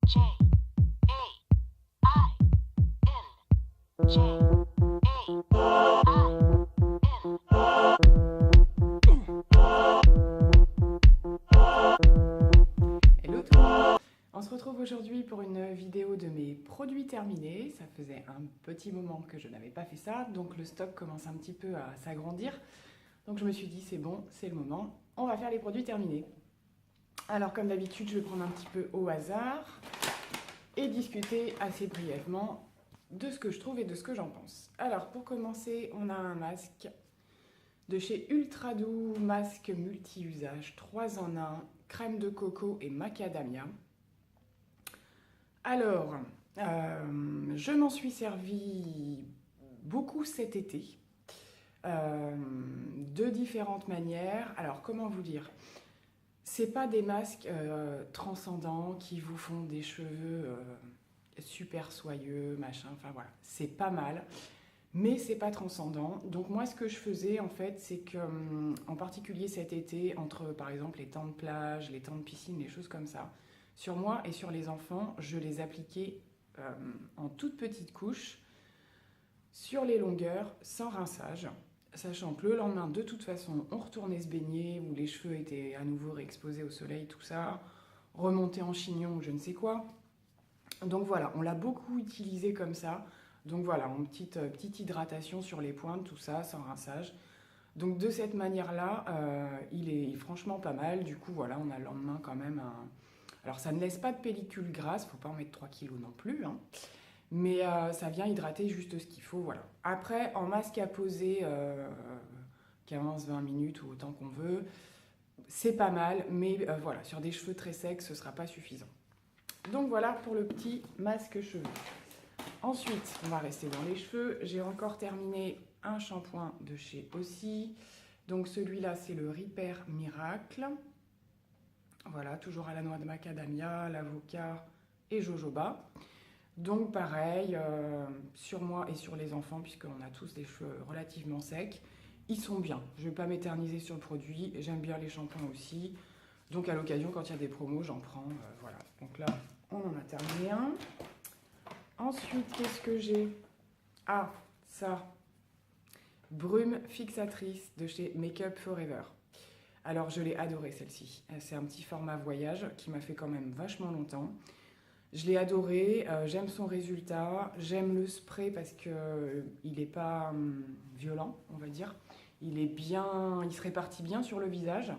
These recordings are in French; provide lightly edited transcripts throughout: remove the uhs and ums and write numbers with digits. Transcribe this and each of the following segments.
Hello tout le monde. On se retrouve aujourd'hui pour une vidéo de mes produits terminés. Ça faisait un petit moment que je n'avais pas fait ça, donc le stock commence un petit peu à s'agrandir. Donc je me suis dit c'est bon, c'est le moment, on va faire les produits terminés. Alors comme d'habitude, je vais prendre un petit peu au hasard et discuter assez brièvement de ce que je trouve et de ce que j'en pense. Alors pour commencer, on a un masque de chez Ultra Doux, masque multi-usage 3 en 1, crème de coco et macadamia. Alors, je m'en suis servi beaucoup cet été, de différentes manières. Alors, comment vous dire? C'est pas des masques transcendants qui vous font des cheveux super soyeux, machin, enfin voilà, c'est pas mal. Mais c'est pas transcendant. Donc moi, ce que je faisais en fait, c'est que, en particulier cet été, entre par exemple les temps de plage, les temps de piscine, les choses comme ça, sur moi et sur les enfants, je les appliquais en toutes petites couches, sur les longueurs, sans rinçage, sachant que le lendemain, de toute façon, on retournait se baigner, où les cheveux étaient à nouveau réexposés au soleil, tout ça, remontés en chignon ou je ne sais quoi. Donc voilà, on l'a beaucoup utilisé comme ça. Donc voilà, une petite hydratation sur les pointes, tout ça, sans rinçage. Donc de cette manière-là, il est franchement pas mal. Du coup, voilà, on a le lendemain quand même un... Alors ça ne laisse pas de pellicule grasse, faut pas en mettre 3 kilos non plus, hein. Mais ça vient hydrater juste ce qu'il faut, voilà. Après, en masque à poser 15-20 minutes ou autant qu'on veut, c'est pas mal, mais voilà, sur des cheveux très secs, ce sera pas suffisant. Donc voilà pour le petit masque cheveux. Ensuite, on va rester dans les cheveux. J'ai encore terminé un shampoing de chez Aussie. Donc celui-là, c'est le Repair Miracle. Voilà, toujours à la noix de macadamia, l'avocat et jojoba. Donc pareil, sur moi et sur les enfants, puisqu'on a tous des cheveux relativement secs, ils sont bien. Je ne vais pas m'éterniser sur le produit. J'aime bien les shampoings aussi. Donc à l'occasion, quand il y a des promos, j'en prends. Voilà. Donc là, on en a terminé un. Ensuite, qu'est-ce que j'ai? Ah, ça. Brume fixatrice de chez Make Up Forever. Alors, je l'ai adorée, celle-ci. C'est un petit format voyage qui m'a fait quand même vachement longtemps. Je l'ai adorée, j'aime son résultat, j'aime le spray parce qu'il n'est pas violent, on va dire. Il se répartit bien sur le visage.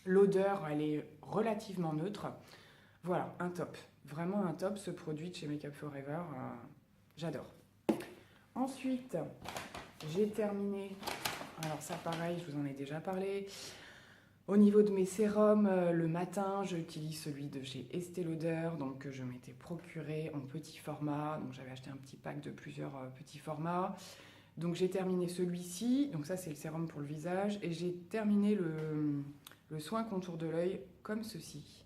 L'odeur, elle est relativement neutre. Voilà, un top. Vraiment un top, ce produit de chez Make Up Forever. J'adore. Ensuite, j'ai terminé. Alors ça, pareil, je vous en ai déjà parlé. Au niveau de mes sérums, le matin, j'utilise celui de chez Estée Lauder, donc que je m'étais procuré en petit format. Donc j'avais acheté un petit pack de plusieurs petits formats. Donc j'ai terminé celui-ci. Donc ça, c'est le sérum pour le visage. Et j'ai terminé le soin contour de l'œil comme ceci.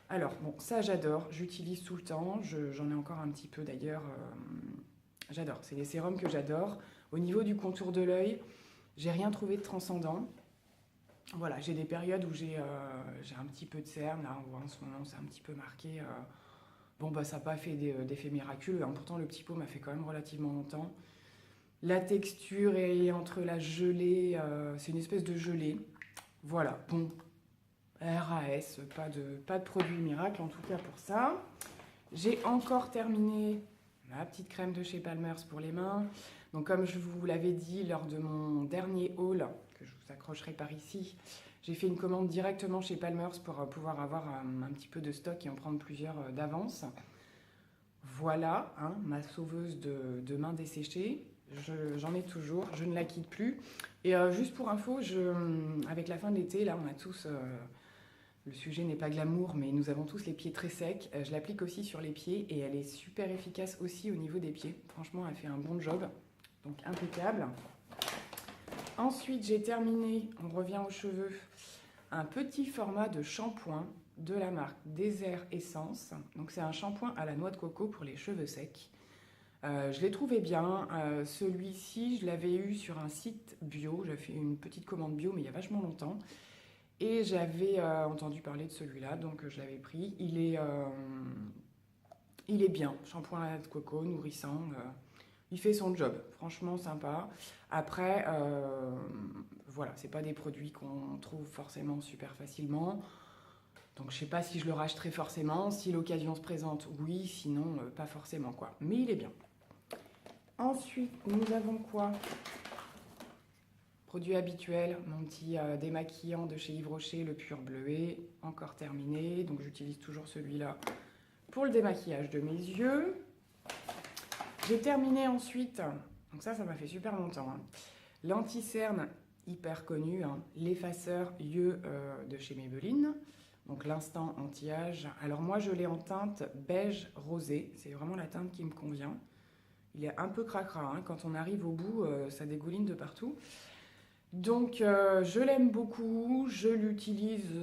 Alors, bon, ça j'adore, j'utilise tout le temps, j'en ai encore un petit peu d'ailleurs, j'adore, c'est les sérums que j'adore. Au niveau du contour de l'œil, j'ai rien trouvé de transcendant. Voilà, j'ai des périodes où j'ai un petit peu de cerne, là on voit en ce moment c'est un petit peu marqué. Bon bah ça n'a pas fait d'effet miraculeux, hein. Pourtant le petit pot m'a fait quand même relativement longtemps. La texture est entre la gelée, c'est une espèce de gelée. Voilà, bon. RAS, pas de produit miracle en tout cas pour ça. J'ai encore terminé ma petite crème de chez Palmer's pour les mains. Donc comme je vous l'avais dit lors de mon dernier haul, que je vous accrocherai par ici, j'ai fait une commande directement chez Palmer's pour pouvoir avoir un petit peu de stock et en prendre plusieurs d'avance. Voilà, hein, ma sauveuse de mains desséchées. J'en ai toujours, je ne la quitte plus. Et juste pour info, avec la fin de l'été, là on a tous... le sujet n'est pas glamour, mais nous avons tous les pieds très secs. Je l'applique aussi sur les pieds et elle est super efficace aussi au niveau des pieds. Franchement, elle fait un bon job, donc impeccable. Ensuite, j'ai terminé, on revient aux cheveux, un petit format de shampoing de la marque Désert Essence. Donc c'est un shampoing à la noix de coco pour les cheveux secs. Je l'ai trouvé bien. Celui-ci, je l'avais eu sur un site bio. J'ai fait une petite commande bio, mais il y a vachement longtemps. Et j'avais entendu parler de celui-là, donc je l'avais pris. Il est bien, shampoing à la noix de coco, nourrissant. Il fait son job, franchement sympa. Après, voilà, c'est pas des produits qu'on trouve forcément super facilement. Donc je sais pas si je le rachèterai forcément. Si l'occasion se présente, oui, sinon pas forcément quoi. Mais il est bien. Ensuite, nous avons quoi? Produit habituel, mon petit démaquillant de chez Yves Rocher, le Pur Bleuet, encore terminé. Donc j'utilise toujours celui-là pour le démaquillage de mes yeux. J'ai terminé ensuite, donc ça m'a fait super longtemps, hein, l'anti-cerne hyper connu, hein, l'effaceur yeux de chez Maybelline, donc l'instant anti-âge. Alors moi je l'ai en teinte beige rosé, c'est vraiment la teinte qui me convient. Il est un peu cracra, hein, quand on arrive au bout, ça dégouline de partout. Donc je l'aime beaucoup, je l'utilise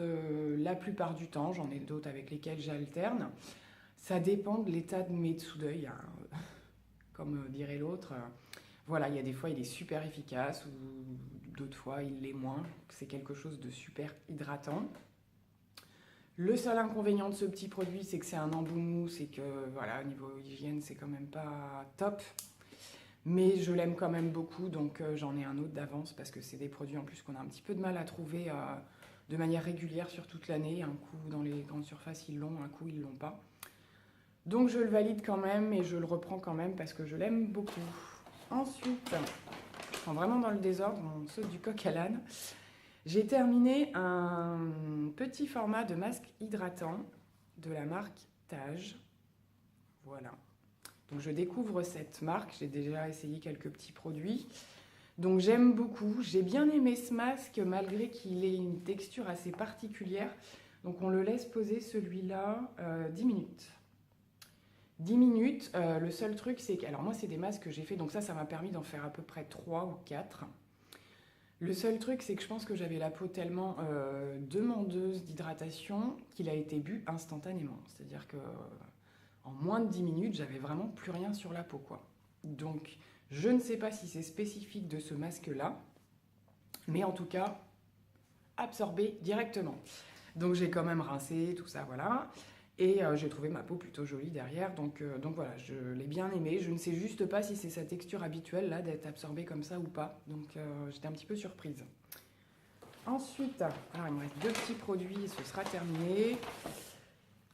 la plupart du temps, j'en ai d'autres avec lesquels j'alterne. Ça dépend de l'état de mes dessous d'œil, hein. Comme dirait l'autre. Voilà, il y a des fois il est super efficace ou d'autres fois il l'est moins. C'est quelque chose de super hydratant. Le seul inconvénient de ce petit produit, c'est que c'est un embout mou, c'est que voilà, au niveau hygiène, c'est quand même pas top. Mais je l'aime quand même beaucoup, donc j'en ai un autre d'avance parce que c'est des produits en plus qu'on a un petit peu de mal à trouver de manière régulière sur toute l'année. Un coup dans les grandes surfaces ils l'ont, un coup ils l'ont pas. Donc je le valide quand même et je le reprends quand même parce que je l'aime beaucoup. Ensuite, je prends vraiment dans le désordre, on saute du coq à l'âne. J'ai terminé un petit format de masque hydratant de la marque Tage. Voilà. Donc je découvre cette marque, j'ai déjà essayé quelques petits produits. Donc j'aime beaucoup, j'ai bien aimé ce masque malgré qu'il ait une texture assez particulière. Donc on le laisse poser celui-là 10 minutes. 10 minutes, le seul truc c'est que, alors moi c'est des masques que j'ai fait, donc ça m'a permis d'en faire à peu près 3 ou 4. Le seul truc c'est que je pense que j'avais la peau tellement demandeuse d'hydratation qu'il a été bu instantanément. C'est-à-dire que en moins de 10 minutes, j'avais vraiment plus rien sur la peau, quoi. Donc je ne sais pas si c'est spécifique de ce masque-là, mais en tout cas, absorbé directement. Donc j'ai quand même rincé, tout ça, voilà. Et j'ai trouvé ma peau plutôt jolie derrière, donc voilà, je l'ai bien aimé. Je ne sais juste pas si c'est sa texture habituelle, là, d'être absorbée comme ça ou pas. Donc j'étais un petit peu surprise. Ensuite, alors il me reste 2 petits produits et ce sera terminé.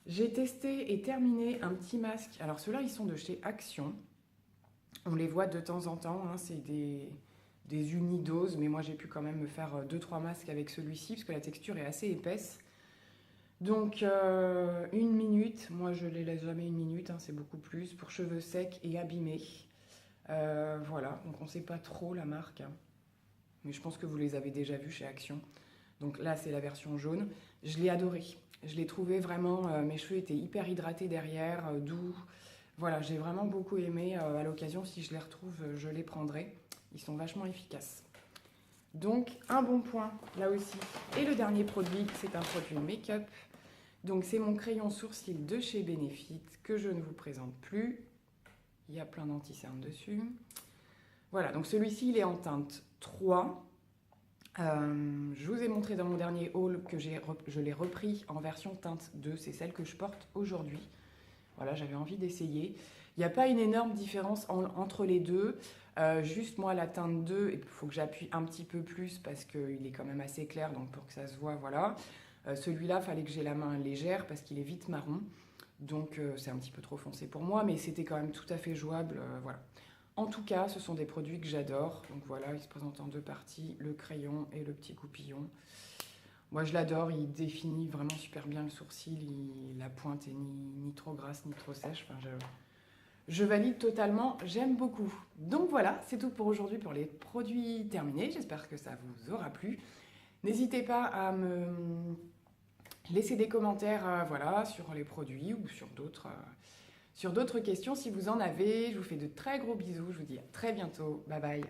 J'ai testé et terminé un petit masque. Alors ceux-là, ils sont de chez Action. On les voit de temps en temps, hein, c'est des unidoses, mais moi j'ai pu quand même me faire 2-3 masques avec celui-ci, parce que la texture est assez épaisse. Donc 1 minute, moi je les laisse jamais 1 minute, hein, c'est beaucoup plus, pour cheveux secs et abîmés. Voilà, donc on ne sait pas trop la marque, hein, mais je pense que vous les avez déjà vus chez Action. Donc là c'est la version jaune, je l'ai adoré. Je l'ai trouvé vraiment, mes cheveux étaient hyper hydratés derrière, doux. Voilà, j'ai vraiment beaucoup aimé. À l'occasion, si je les retrouve, je les prendrai. Ils sont vachement efficaces. Donc, un bon point, là aussi. Et le dernier produit, c'est un produit make-up. Donc, c'est mon crayon sourcil de chez Benefit, que je ne vous présente plus. Il y a plein d'anti-cernes dessus. Voilà, donc celui-ci, il est en teinte 3. Je vous ai montré dans mon dernier haul que je l'ai repris en version teinte 2, c'est celle que je porte aujourd'hui. Voilà, j'avais envie d'essayer. Il n'y a pas une énorme différence entre les deux. Juste moi, la teinte 2, il faut que j'appuie un petit peu plus parce qu'il est quand même assez clair, donc pour que ça se voit, voilà. Celui-là, il fallait que j'ai la main légère parce qu'il est vite marron. Donc c'est un petit peu trop foncé pour moi, mais c'était quand même tout à fait jouable, voilà. En tout cas, ce sont des produits que j'adore. Donc voilà, ils se présentent en 2 parties, le crayon et le petit coupillon. Moi, je l'adore, il définit vraiment super bien le sourcil. La pointe est ni trop grasse ni trop sèche. Enfin, je valide totalement, j'aime beaucoup. Donc voilà, c'est tout pour aujourd'hui pour les produits terminés. J'espère que ça vous aura plu. N'hésitez pas à me laisser des commentaires voilà, sur les produits ou sur d'autres questions si vous en avez. Je vous fais de très gros bisous, je vous dis à très bientôt, bye bye.